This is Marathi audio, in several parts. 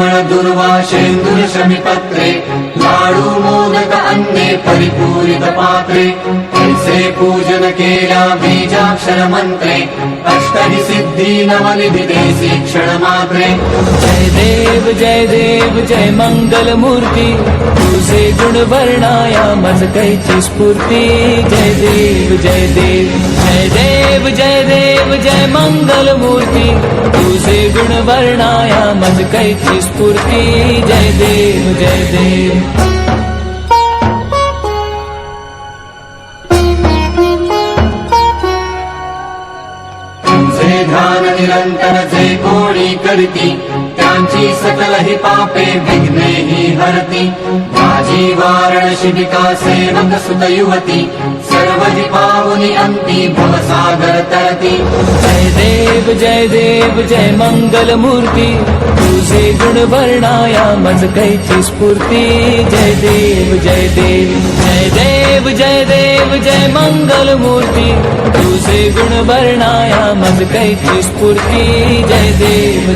परिमळ दुर्वाशेंदुर शमीपत्रे लाडू मोदक अन्ने परिपूरित पात्रे ऐसे पूजन केल्या बीजाक्षर मंत्रे अष्टहि सिद्धी नवनिधी देसी क्षण मात्रे जय देव जय मंगल मूर्ती तुझे गुण वर्णाया मज कैची स्फूर्ती जय देव जय मंगल मूर्ती तुझे गुण वर्णाया मज कैची स्फूर्ती जय देव तुझे ध्यान निरंतर जे कोणी करती त्यांची सकल ही पापे विघ्ने ही हरती माझी वारण शिबिका सेवक सुत युवती सर्व जी पावनी अंती भवसागर तरती जय देव जय मंगल मूर्ती तुझे गुण वर्णाया मज कैची स्फूर्ती जय देव जय मंगल मूर्ती तुझे गुण वर्णाया मज कैची स्फूर्ती जय देव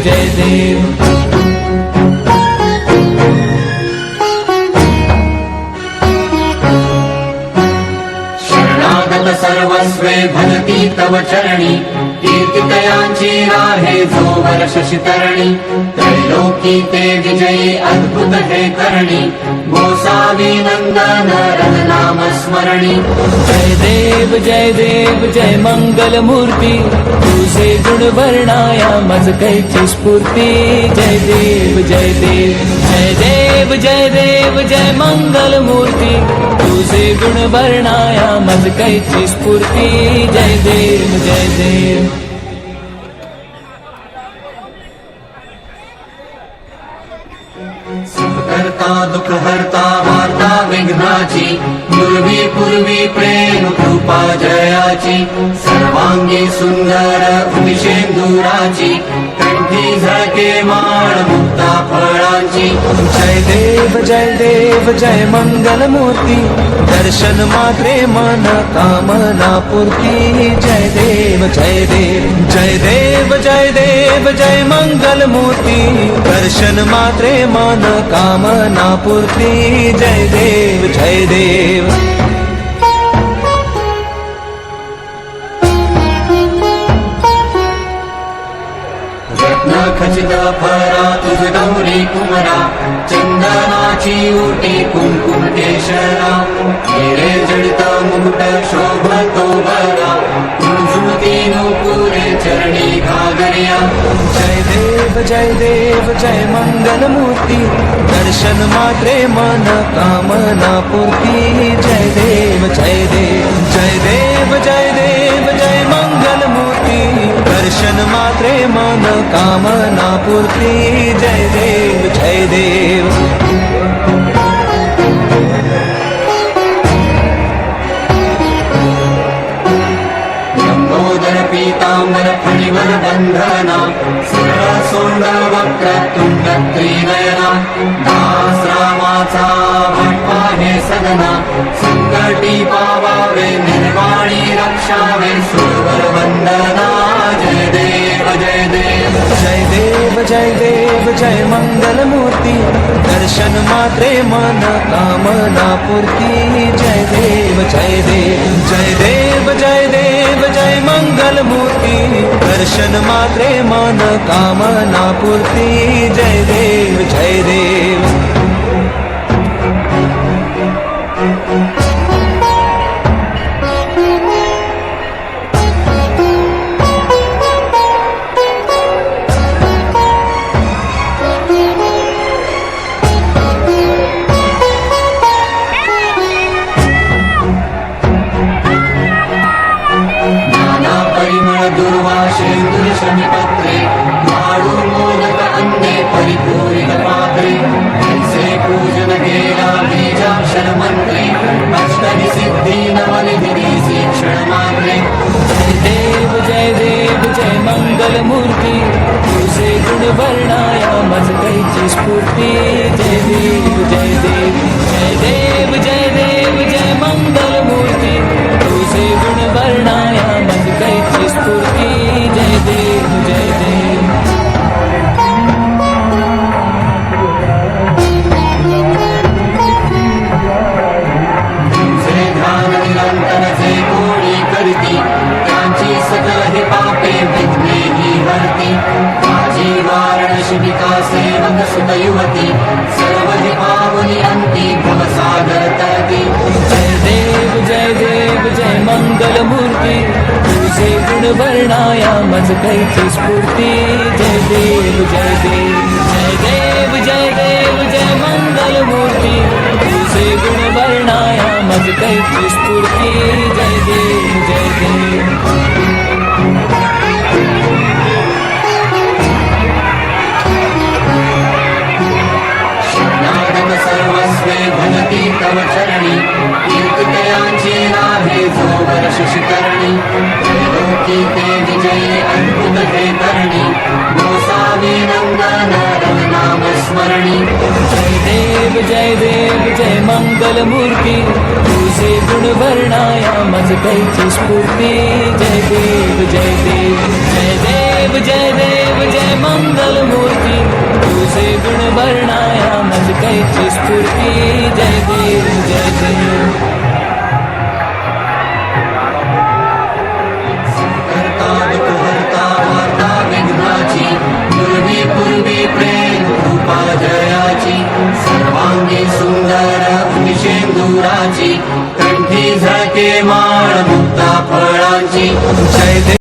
शरणागत सर्वस्वे भजती तव चरणी कीर्तितयांची राहे जो वर्ष शितरणी त्रैलोकी ते विजयी अद्भुत हे करणी गोसावी नंदन रघुनाम स्मरणी जय देव जय मंगल मूर्ती तुझे गुण वर्णाया मज कैची स्फूर्ती जय देव जय मंगल मूर्ती तुझे गुण वर्णाया मज कैची स्फूर्ती जय देव सुखकर्ता दुःखहर्ता वार्ता विघ्नाची पूर्वी प्रेम कृपा जयाची सर्वांगी सुंदर विशेंदुराची कंठी झळके माळ मुक्ता फळांची जय देव जय मंगल मूर्ती दर्शन मात्रे मन कामना पूर्ती जय देव जय मंगल मूर्ती दर्शन मात्रे मन कामना पूर्ती जय देव रत्न खचित फरा तुझ गौरी कुमरा चंदनाची उटी कुंकुम केशरा हिरे जडित मुकुट शोभतो बरा झुमती नूपुरे चरणी घागरिया जय देव जय मंगल मूर्ती दर्शन मात्रे मन कामना पूर्ती जय देव जय मंगल मूर्ती दर्शन मात्रे मन कामना पूर्ती जय देव लंबोदर पीतांबर फणिवर बंधना सरळ सोंड वक्र तुंड त्रिनयना दास रामाचा भटवा हे सदना संकटी पावावे निर्वाणी रक्षावे सुरवर वंदना जय देव जय मंगल मूर्ती दर्शन मात्रे मन कामना पूर्ती जय देव जय मंगल मूर्ती दर्शन मात्रे मन कामना पूर्ती जय देव दुर्वाशेंदुर शमीपत्रे लाडू मोदक अन्ने परिपूरित पात्रे ऐसे पूजन केला बीजाक्षर मंत्रे अष्टहि सिद्धी नवनिधी देसी क्षण मात्रे जय देव जय मंगल मूर्ती तुझे गुण वर्णाया मज कैची स्फूर्ती जय देव जय मंगल मूर्ती तुझे गुण वर्णाया मज कैची स्फूर्ती जय देव करती त्यांची सकल ही पापे विघ्ने ही हरती माझी वाराणसी विकासे मग सुत युवती सर्व ही पावनी अंती भवसागर तरती जय देव जय मंगल मूर्ती तुझे गुण वर्णाया मज कैची स्फूर्ती जय देव जय देव जय देव जय देव जय मंगल मूर्ती तुझे गुण वर्णाया मज कैची स्फूर्ती जय देव जय देव शरणागत सर्वस्वे भजती तव चरणी कीर्तितयांची नाहे जो वर्ष शिकरणी त्रैलोकी ते विजयी अद्भुत हे करणी गोसावी नंदन रव नाम स्मरणी जय देव जय मंगल मूर्ती तुझे गुण वर्णाया मज कैची स्फूर्ती जय देव जय देव जय देव जय देव जय मंगल मूर्ती तुझे गुण वर्णाया मज कैची स्फूर्ती जय देव जय देव करता दुःखहर्ता वार्ता विघ्नाची पूर्वी पूर्वी प्रेम कृपा जयाची सर्वांगी सुंदर निशेंदुराची कंठी झळके मा